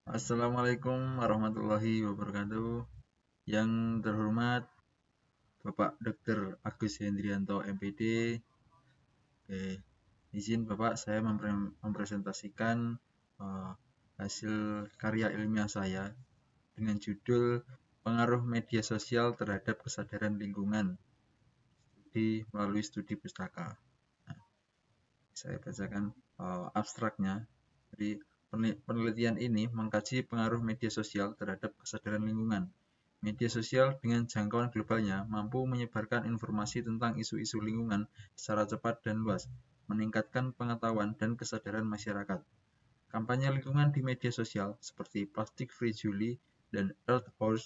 Assalamualaikum warahmatullahi wabarakatuh. Yang terhormat Bapak Dr. Agus Hendrianto MPD. Izin Bapak saya mempresentasikan eh, hasil karya ilmiah saya dengan judul Pengaruh Media Sosial Terhadap Kesadaran Lingkungan melalui studi pustaka. Nah, saya bacakan abstraknya. Jadi penelitian ini mengkaji pengaruh media sosial terhadap kesadaran lingkungan. Media sosial dengan jangkauan globalnya mampu menyebarkan informasi tentang isu-isu lingkungan secara cepat dan luas, meningkatkan pengetahuan dan kesadaran masyarakat. Kampanye lingkungan di media sosial seperti Plastic Free Juli dan Earth Hour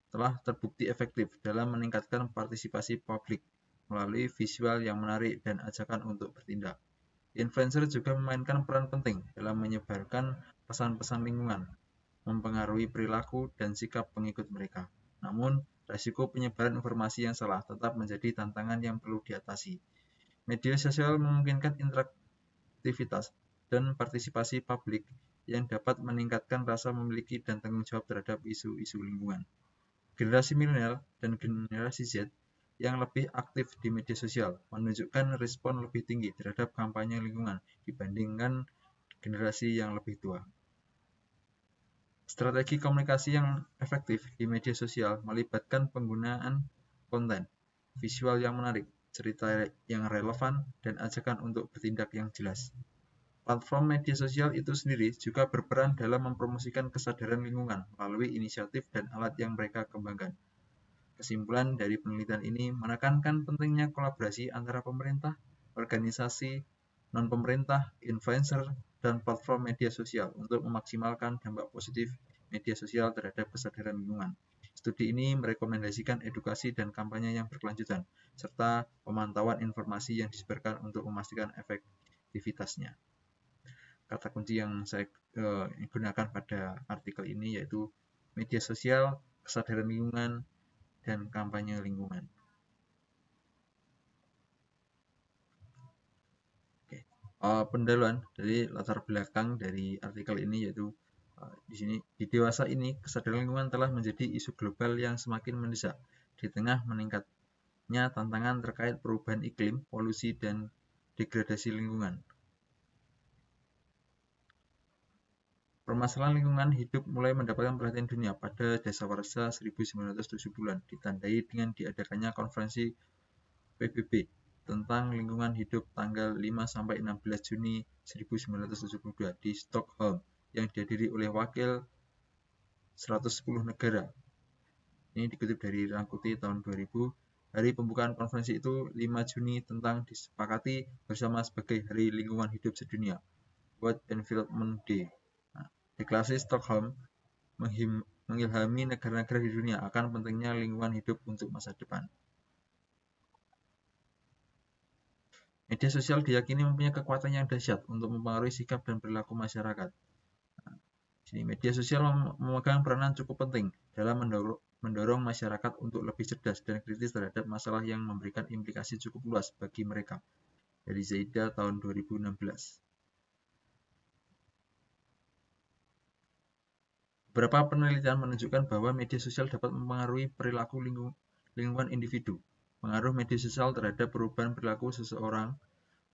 telah terbukti efektif dalam meningkatkan partisipasi publik melalui visual yang menarik dan ajakan untuk bertindak. Influencer juga memainkan peran penting dalam menyebarkan pesan-pesan lingkungan, mempengaruhi perilaku dan sikap pengikut mereka. Namun, risiko penyebaran informasi yang salah tetap menjadi tantangan yang perlu diatasi. Media sosial memungkinkan interaktivitas dan partisipasi publik yang dapat meningkatkan rasa memiliki dan tanggung jawab terhadap isu-isu lingkungan. Generasi milenial dan generasi Z yang lebih aktif di media sosial menunjukkan respon lebih tinggi terhadap kampanye lingkungan dibandingkan generasi yang lebih tua. Strategi komunikasi yang efektif di media sosial melibatkan penggunaan konten, visual yang menarik, cerita yang relevan, dan ajakan untuk bertindak yang jelas. Platform media sosial itu sendiri juga berperan dalam mempromosikan kesadaran lingkungan melalui inisiatif dan alat yang mereka kembangkan. Kesimpulan dari penelitian ini menekankan pentingnya kolaborasi antara pemerintah, organisasi, non-pemerintah, influencer, dan platform media sosial untuk memaksimalkan dampak positif media sosial terhadap kesadaran lingkungan. Studi ini merekomendasikan edukasi dan kampanye yang berkelanjutan, serta pemantauan informasi yang disebarkan untuk memastikan efektivitasnya. Kata kunci yang saya gunakan pada artikel ini yaitu media sosial, kesadaran lingkungan, dan kampanye lingkungan. Oke. Pendahuluan dari latar belakang dari artikel ini yaitu di sini di dewasa ini kesadaran lingkungan telah menjadi isu global yang semakin mendesak di tengah meningkatnya tantangan terkait perubahan iklim, polusi, dan degradasi lingkungan. Permasalahan lingkungan hidup mulai mendapatkan perhatian dunia pada dasawarsa 1970-an, ditandai dengan diadakannya konferensi PBB tentang lingkungan hidup tanggal 5-16 Juni 1972 di Stockholm yang dihadiri oleh wakil 110 negara. Ini dikutip dari Rangkuti tahun 2000. Hari pembukaan konferensi itu 5 Juni tentang disepakati bersama sebagai Hari Lingkungan Hidup Sedunia, World Environment Day. Nah, deklarasi Stockholm mengilhami negara-negara di dunia akan pentingnya lingkungan hidup untuk masa depan. Media sosial diyakini mempunyai kekuatan yang dahsyat untuk mempengaruhi sikap dan perilaku masyarakat. Media sosial memegang peranan cukup penting dalam mendorong masyarakat untuk lebih cerdas dan kritis terhadap masalah yang memberikan implikasi cukup luas bagi mereka. Dari Zaida tahun 2016. Beberapa penelitian menunjukkan bahwa media sosial dapat mempengaruhi perilaku lingkungan individu. Pengaruh media sosial terhadap perubahan perilaku seseorang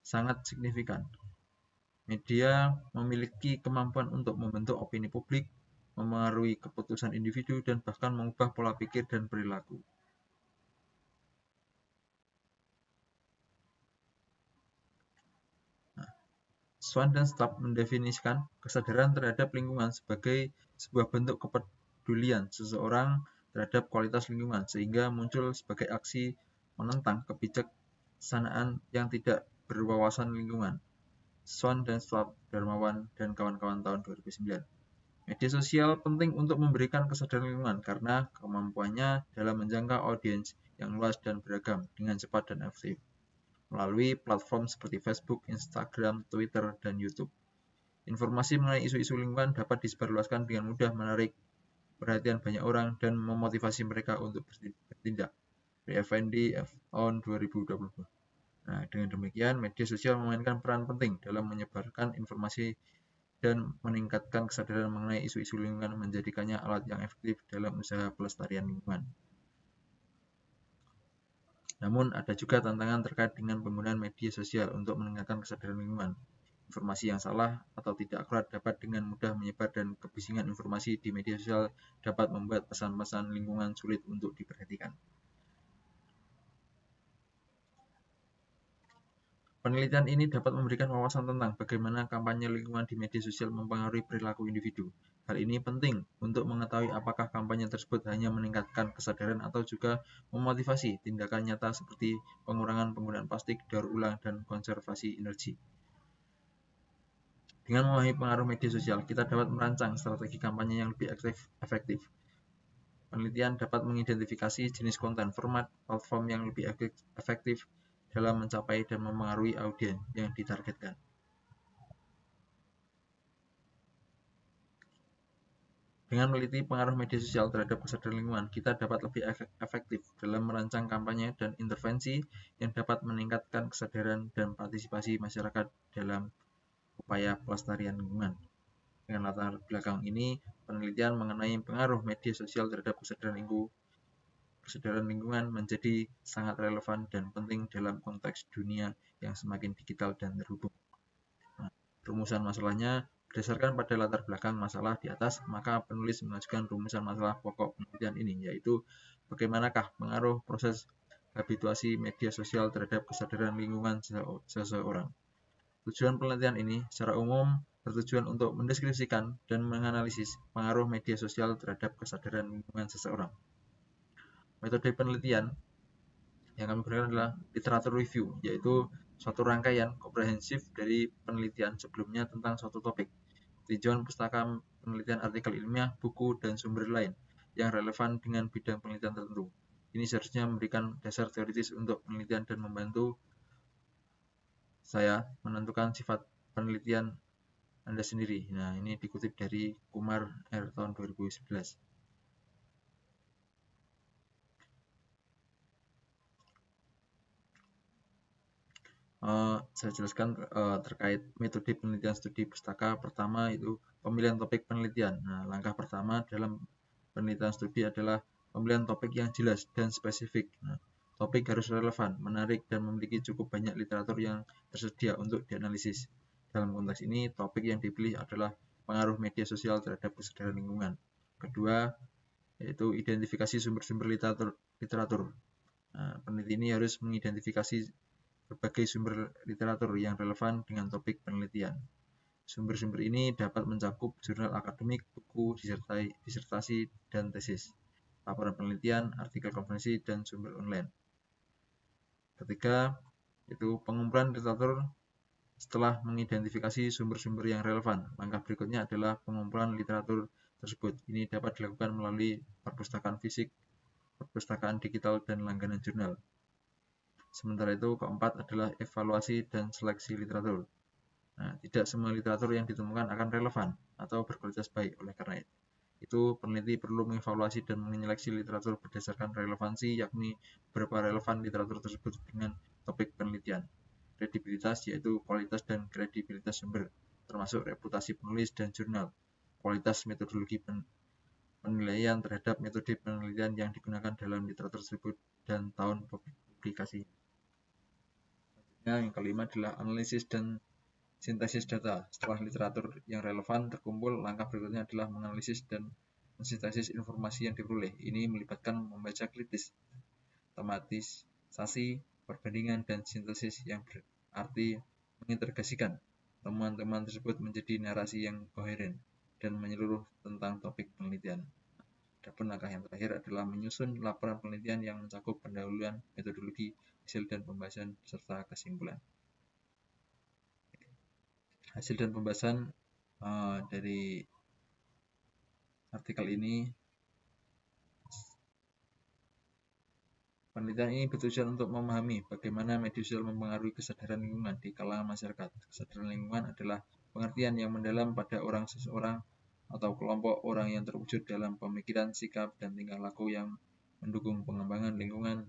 sangat signifikan. Media memiliki kemampuan untuk membentuk opini publik, memengaruhi keputusan individu, dan bahkan mengubah pola pikir dan perilaku. Swan dan Stapp mendefinisikan kesadaran terhadap lingkungan sebagai sebuah bentuk kepedulian seseorang terhadap kualitas lingkungan, sehingga muncul sebagai aksi menentang kebijaksanaan yang tidak berwawasan lingkungan. Swan dan Stapp, Darmawan, dan kawan-kawan tahun 2009. Media sosial penting untuk memberikan kesadaran lingkungan karena kemampuannya dalam menjangkau audiens yang luas dan beragam dengan cepat dan efektif melalui platform seperti Facebook, Instagram, Twitter, dan YouTube. Informasi mengenai isu-isu lingkungan dapat disebarluaskan dengan mudah, menarik perhatian banyak orang, dan memotivasi mereka untuk bertindak. FND tahun 2020. Nah, dengan demikian, media sosial memainkan peran penting dalam menyebarkan informasi dan meningkatkan kesadaran mengenai isu-isu lingkungan, menjadikannya alat yang efektif dalam usaha pelestarian lingkungan. Namun ada juga tantangan terkait dengan penggunaan media sosial untuk meningkatkan kesadaran lingkungan. Informasi yang salah atau tidak akurat dapat dengan mudah menyebar, dan kebisingan informasi di media sosial dapat membuat pesan-pesan lingkungan sulit untuk diperhatikan. Penelitian ini dapat memberikan wawasan tentang bagaimana kampanye lingkungan di media sosial mempengaruhi perilaku individu. Hal ini penting untuk mengetahui apakah kampanye tersebut hanya meningkatkan kesadaran atau juga memotivasi tindakan nyata seperti pengurangan penggunaan plastik, daur ulang, dan konservasi energi. Dengan memahami pengaruh media sosial, kita dapat merancang strategi kampanye yang lebih efektif. Penelitian dapat mengidentifikasi jenis konten, format, platform yang lebih efektif dalam mencapai dan memengaruhi audiens yang ditargetkan. Dengan meliti pengaruh media sosial terhadap kesadaran lingkungan, kita dapat lebih efektif dalam merancang kampanye dan intervensi yang dapat meningkatkan kesadaran dan partisipasi masyarakat dalam upaya pelestarian lingkungan. Dengan latar belakang ini, penelitian mengenai pengaruh media sosial terhadap kesadaran lingkungan menjadi sangat relevan dan penting dalam konteks dunia yang semakin digital dan terhubung. Rumusan masalahnya berdasarkan pada latar belakang masalah di atas, maka penulis mengajukan rumusan masalah pokok penelitian ini, yaitu bagaimanakah pengaruh proses habituasi media sosial terhadap kesadaran lingkungan seseorang. Tujuan penelitian ini secara umum bertujuan untuk mendeskripsikan dan menganalisis pengaruh media sosial terhadap kesadaran lingkungan seseorang. Metode penelitian yang kami gunakan adalah literatur review, yaitu suatu rangkaian komprehensif dari penelitian sebelumnya tentang suatu topik, tinjauan pustaka penelitian, artikel ilmiah, buku, dan sumber lain yang relevan dengan bidang penelitian tertentu. Ini seharusnya memberikan dasar teoritis untuk penelitian dan membantu saya menentukan sifat penelitian Anda sendiri. Nah, ini dikutip dari Kumar R. tahun 2011. Saya jelaskan terkait metode penelitian studi pustaka. Pertama itu pemilihan topik penelitian. Nah, langkah pertama dalam penelitian studi adalah pemilihan topik yang jelas dan spesifik. Nah, topik harus relevan, menarik, dan memiliki cukup banyak literatur yang tersedia untuk dianalisis. Dalam konteks ini, topik yang dipilih adalah pengaruh media sosial terhadap kesadaran lingkungan. Kedua, yaitu identifikasi sumber-sumber literatur. Nah, peneliti ini harus mengidentifikasi berbagai sumber literatur yang relevan dengan topik penelitian. Sumber-sumber ini dapat mencakup jurnal akademik, buku, disertasi, dan tesis, laporan penelitian, artikel konferensi, dan sumber online. Ketiga, itu pengumpulan literatur. Setelah mengidentifikasi sumber-sumber yang relevan, langkah berikutnya adalah pengumpulan literatur tersebut. Ini dapat dilakukan melalui perpustakaan fisik, perpustakaan digital, dan langganan jurnal. Sementara itu, keempat adalah evaluasi dan seleksi literatur. Nah, tidak semua literatur yang ditemukan akan relevan atau berkualitas baik. Oleh karena itu, peneliti perlu mengevaluasi dan menyeleksi literatur berdasarkan relevansi, yakni berapa relevan literatur tersebut dengan topik penelitian. Kredibilitas, yaitu kualitas dan kredibilitas sumber, termasuk reputasi penulis dan jurnal. Kualitas metodologi penilaian terhadap metode penelitian yang digunakan dalam literatur tersebut, dan tahun publikasi. Yang kelima adalah analisis dan sintesis data. Setelah literatur yang relevan terkumpul, langkah berikutnya adalah menganalisis dan mensintesis informasi yang diperoleh. Ini melibatkan membaca kritis, tematisasi, perbandingan, dan sintesis, yang berarti mengintegrasikan temuan-temuan tersebut menjadi narasi yang koheren dan menyeluruh tentang topik penelitian. Adapun langkah yang terakhir adalah menyusun laporan penelitian yang mencakup pendahuluan, metodologi, hasil dan pembahasan, serta kesimpulan. Hasil dan pembahasan dari artikel ini. Penelitian ini bertujuan untuk memahami bagaimana media sosial mempengaruhi kesadaran lingkungan di kalangan masyarakat. Kesadaran lingkungan adalah pengertian yang mendalam pada seseorang atau kelompok orang yang terwujud dalam pemikiran, sikap, dan tingkah laku yang mendukung pengembangan lingkungan.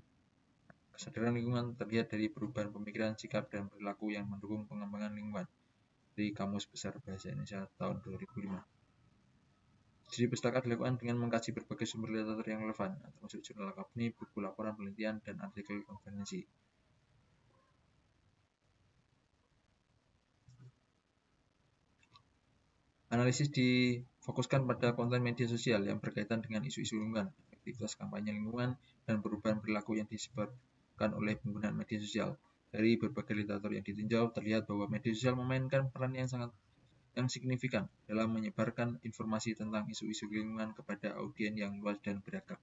Kesadaran lingkungan terlihat dari perubahan pemikiran, sikap, dan perilaku yang mendukung pengembangan lingkungan. dari Kamus Besar Bahasa Indonesia tahun 2005. Studi pustaka dilakukan dengan mengkaji berbagai sumber literatur yang relevan, termasuk jurnal akademik, buku laporan penelitian, dan artikel konferensi. Analisis difokuskan pada konten media sosial yang berkaitan dengan isu-isu lingkungan, aktivitas kampanye lingkungan, dan perubahan perilaku yang disebabkan oleh penggunaan media sosial. Dari berbagai literatur yang ditinjau, terlihat bahwa media sosial memainkan peran yang signifikan dalam menyebarkan informasi tentang isu-isu lingkungan kepada audiens yang luas dan beragam.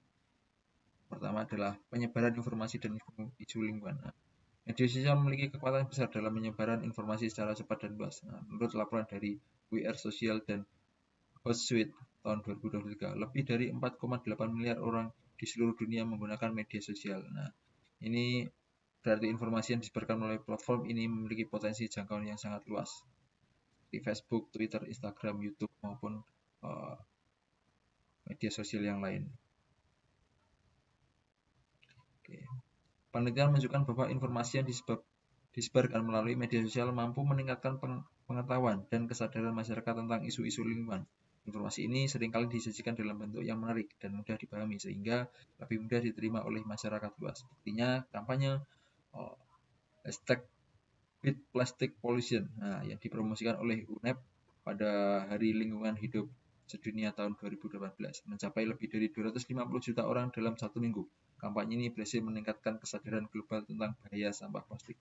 Pertama adalah penyebaran informasi dan isu lingkungan. Media sosial memiliki kekuatan besar dalam penyebaran informasi secara cepat dan luas. Menurut laporan dari WR Social dan Hootsuite tahun 2023, lebih dari 4,8 miliar orang di seluruh dunia menggunakan media sosial. Ini berarti informasi yang disebarkan melalui platform ini memiliki potensi jangkauan yang sangat luas, di Facebook, Twitter, Instagram, YouTube, maupun media sosial yang lain. Penelitian menunjukkan bahwa informasi yang disebarkan melalui media sosial mampu meningkatkan pengetahuan dan kesadaran masyarakat tentang isu-isu lingkungan. Informasi ini seringkali disajikan dalam bentuk yang menarik dan mudah dipahami sehingga lebih mudah diterima oleh masyarakat luas. Buktinya kampanye #BeatPlasticPollution yang dipromosikan oleh UNEP pada Hari Lingkungan Hidup Sedunia tahun 2018 mencapai lebih dari 250 juta orang dalam 1 minggu. Kampanye ini berhasil meningkatkan kesadaran global tentang bahaya sampah plastik.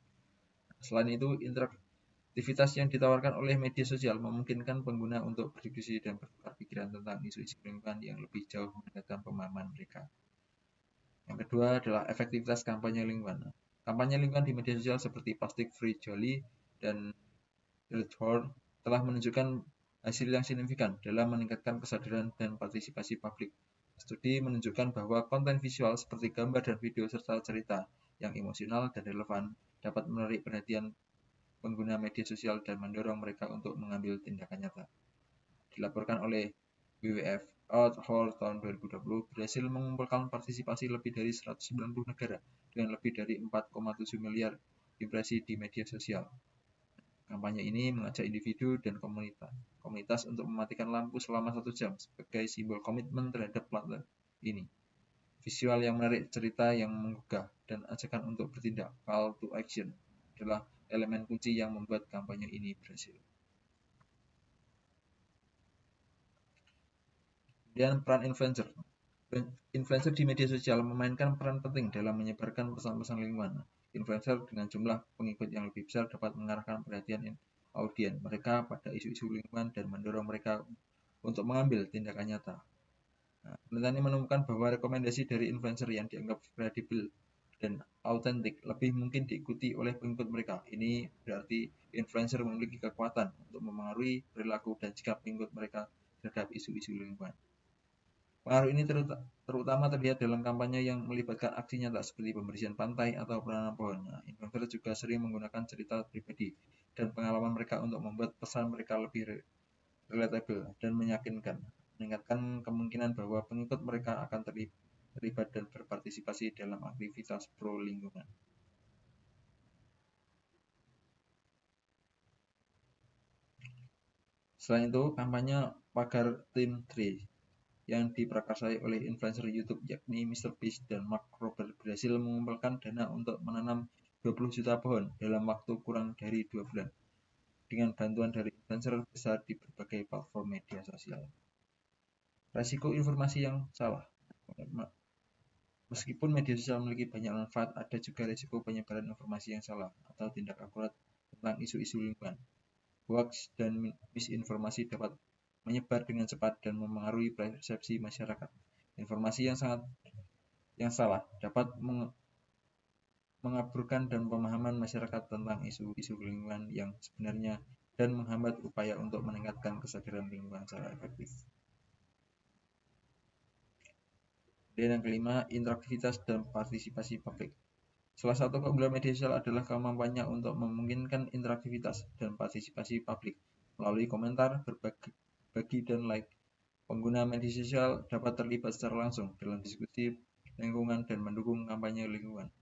Selain itu, interaktivitas yang ditawarkan oleh media sosial memungkinkan pengguna untuk berdiskusi dan bertukar pikiran tentang isu-isu lingkungan yang lebih jauh meningkatkan pemahaman mereka. Yang kedua adalah efektivitas kampanye lingkungan. Kampanye lingkungan di media sosial seperti Plastic Free Jolly dan Earthhour telah menunjukkan hasil yang signifikan dalam meningkatkan kesadaran dan partisipasi publik. Studi menunjukkan bahwa konten visual seperti gambar dan video serta cerita yang emosional dan relevan dapat menarik perhatian pengguna media sosial dan mendorong mereka untuk mengambil tindakan nyata. Dilaporkan oleh WWF, Earthhour tahun 2020 berhasil mengumpulkan partisipasi lebih dari 190 negara dengan lebih dari 4,7 miliar impresi di media sosial. Kampanye ini mengajak individu dan komunitas untuk mematikan lampu selama 1 jam sebagai simbol komitmen terhadap platform ini. Visual yang menarik, cerita yang menggugah, dan ajakan untuk bertindak (call to action) adalah elemen kunci yang membuat kampanye ini berhasil. Kemudian peran influencer. Influencer di media sosial memainkan peran penting dalam menyebarkan pesan-pesan lingkungan. Influencer dengan jumlah pengikut yang lebih besar dapat mengarahkan perhatian audiens mereka pada isu-isu lingkungan dan mendorong mereka untuk mengambil tindakan nyata. Penelitian ini menemukan bahwa rekomendasi dari influencer yang dianggap kredibel dan autentik lebih mungkin diikuti oleh pengikut mereka. Ini berarti influencer memiliki kekuatan untuk memengaruhi perilaku dan sikap pengikut mereka terhadap isu-isu lingkungan. Pengaruh ini terutama terlihat dalam kampanye yang melibatkan aksi nyata seperti pembersihan pantai atau penanaman pohon. Influencer juga sering menggunakan cerita pribadi dan pengalaman mereka untuk membuat pesan mereka lebih relatable dan meyakinkan, meningkatkan kemungkinan bahwa pengikut mereka akan terlibat dan berpartisipasi dalam aktivitas pro lingkungan. Selain itu, kampanye Pagar Clean Tree yang diprakarsai oleh influencer YouTube yakni MrBeast dan Mark Rober berhasil mengumpulkan dana untuk menanam 20 juta pohon dalam waktu kurang dari 2 bulan dengan bantuan dari influencer besar di berbagai platform media sosial. Resiko informasi yang salah. Meskipun media sosial memiliki banyak manfaat, ada juga resiko penyebaran informasi yang salah atau tidak akurat tentang isu-isu lingkungan. Hoax dan misinformasi dapat menyebar dengan cepat dan memengaruhi persepsi masyarakat. Informasi yang salah dapat mengaburkan dan pemahaman masyarakat tentang isu-isu lingkungan yang sebenarnya dan menghambat upaya untuk meningkatkan kesadaran lingkungan secara efektif. Dan yang kelima, interaktivitas dan partisipasi publik. Salah satu keunggulan media sosial adalah kemampuannya untuk memungkinkan interaktivitas dan partisipasi publik melalui komentar, berbagi, dan like. Pengguna media sosial dapat terlibat secara langsung dalam diskusi lingkungan dan mendukung kampanye lingkungan.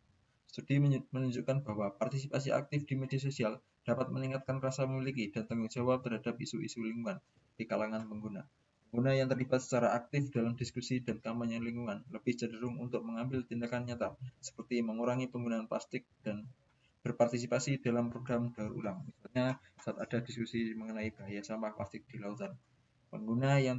Studi menunjukkan bahwa partisipasi aktif di media sosial dapat meningkatkan rasa memiliki dan tanggung jawab terhadap isu-isu lingkungan di kalangan pengguna. Pengguna yang terlibat secara aktif dalam diskusi dan kampanye lingkungan lebih cenderung untuk mengambil tindakan nyata, seperti mengurangi penggunaan plastik dan berpartisipasi dalam program daur ulang. Misalnya saat ada diskusi mengenai bahaya sampah plastik di lautan, pengguna yang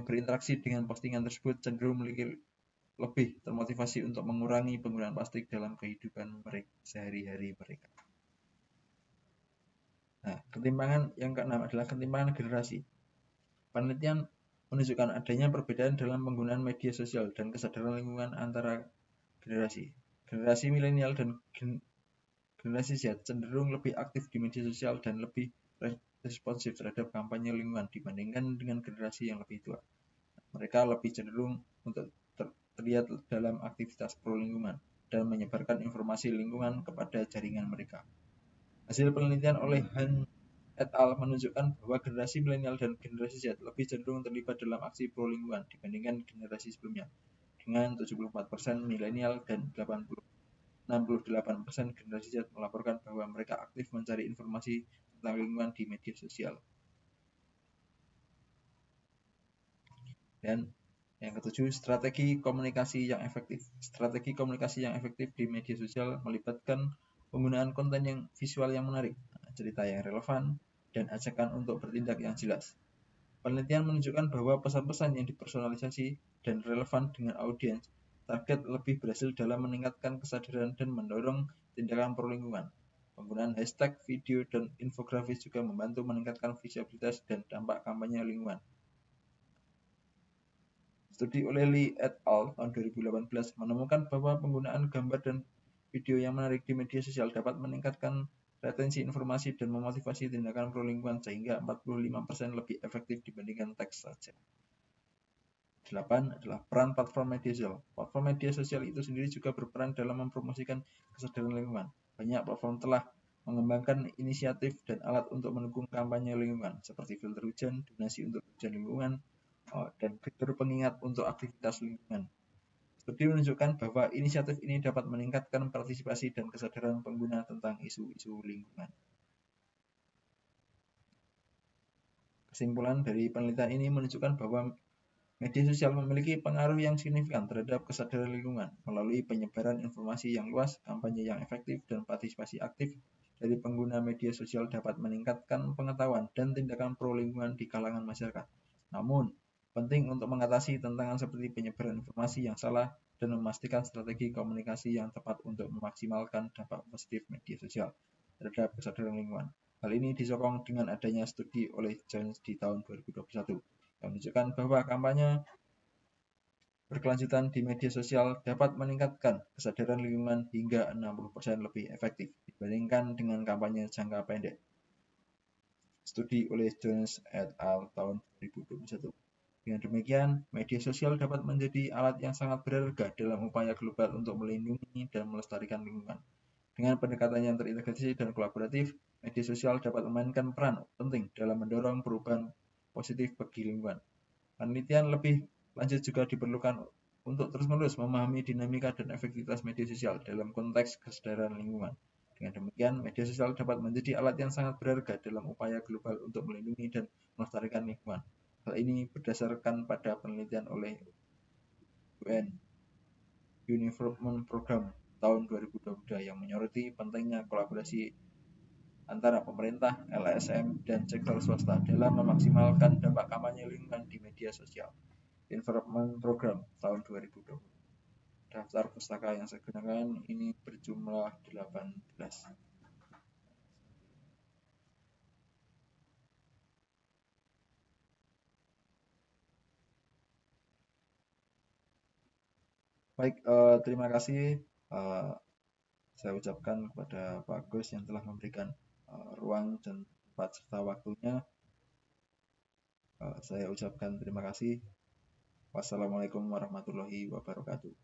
berinteraksi dengan postingan tersebut cenderung lebih termotivasi untuk mengurangi penggunaan plastik dalam kehidupan mereka sehari-hari mereka. Nah, ketimpangan yang keenam adalah ketimpangan generasi. Penelitian menunjukkan adanya perbedaan dalam penggunaan media sosial dan kesadaran lingkungan antara generasi. Generasi milenial dan generasi Z cenderung lebih aktif di media sosial dan lebih responsif terhadap kampanye lingkungan dibandingkan dengan generasi yang lebih tua. Mereka lebih cenderung untuk terlihat dalam aktivitas pro lingkungan dan menyebarkan informasi lingkungan kepada jaringan mereka. Hasil penelitian oleh Han et al. Menunjukkan bahwa generasi milenial dan generasi Z lebih cenderung terlibat dalam aksi pro lingkungan dibandingkan generasi sebelumnya, dengan 74% milenial dan 68% generasi Z melaporkan bahwa mereka aktif mencari informasi tentang lingkungan di media sosial. Dan yang ketujuh, strategi komunikasi yang efektif. Strategi komunikasi yang efektif di media sosial melibatkan penggunaan konten yang visual yang menarik, cerita yang relevan, dan ajakan untuk bertindak yang jelas. Penelitian menunjukkan bahwa pesan-pesan yang dipersonalisasi dan relevan dengan audiens target lebih berhasil dalam meningkatkan kesadaran dan mendorong tindakan pro lingkungan. Penggunaan hashtag, video, dan infografis juga membantu meningkatkan visibilitas dan dampak kampanye lingkungan. Studi oleh Lee et al. Tahun 2018 menemukan bahwa penggunaan gambar dan video yang menarik di media sosial dapat meningkatkan retensi informasi dan memotivasi tindakan pro lingkungan sehingga 45% lebih efektif dibandingkan teks saja. 8 adalah peran platform media sosial. Platform media sosial itu sendiri juga berperan dalam mempromosikan kesadaran lingkungan. Banyak platform telah mengembangkan inisiatif dan alat untuk mendukung kampanye lingkungan, seperti filter hujan, donasi untuk hujan lingkungan, dan fitur pengingat untuk aktivitas lingkungan. Studi menunjukkan bahwa inisiatif ini dapat meningkatkan partisipasi dan kesadaran pengguna tentang isu-isu lingkungan. Kesimpulan dari penelitian ini menunjukkan bahwa media sosial memiliki pengaruh yang signifikan terhadap kesadaran lingkungan melalui penyebaran informasi yang luas, kampanye yang efektif, dan partisipasi aktif dari pengguna media sosial dapat meningkatkan pengetahuan dan tindakan pro lingkungan di kalangan masyarakat. Namun, penting untuk mengatasi tantangan seperti penyebaran informasi yang salah dan memastikan strategi komunikasi yang tepat untuk memaksimalkan dampak positif media sosial terhadap kesadaran lingkungan. Hal ini disokong dengan adanya studi oleh Jones di tahun 2021 yang menunjukkan bahwa kampanye berkelanjutan di media sosial dapat meningkatkan kesadaran lingkungan hingga 60% lebih efektif dibandingkan dengan kampanye jangka pendek. Studi oleh Jones et al. Tahun 2021. Dengan demikian, media sosial dapat menjadi alat yang sangat berharga dalam upaya global untuk melindungi dan melestarikan lingkungan. Dengan pendekatan yang terintegrasi dan kolaboratif, media sosial dapat memainkan peran penting dalam mendorong perubahan positif bagi lingkungan. Penelitian lebih lanjut juga diperlukan untuk terus-menerus memahami dinamika dan efektivitas media sosial dalam konteks kesadaran lingkungan. Dengan demikian, media sosial dapat menjadi alat yang sangat berharga dalam upaya global untuk melindungi dan melestarikan lingkungan. Hal ini berdasarkan pada penelitian oleh UN Environment Program tahun 2022 yang menyoroti pentingnya kolaborasi antara pemerintah, LSM, dan sektor swasta dalam memaksimalkan dampak kampanye lingkungan di media sosial. Environment Program tahun 2020. Daftar pustaka yang saya gunakan ini berjumlah 18. Baik, terima kasih saya ucapkan kepada Pak Gus yang telah memberikan ruang dan tempat serta waktunya. Saya ucapkan terima kasih. Wassalamualaikum warahmatullahi wabarakatuh.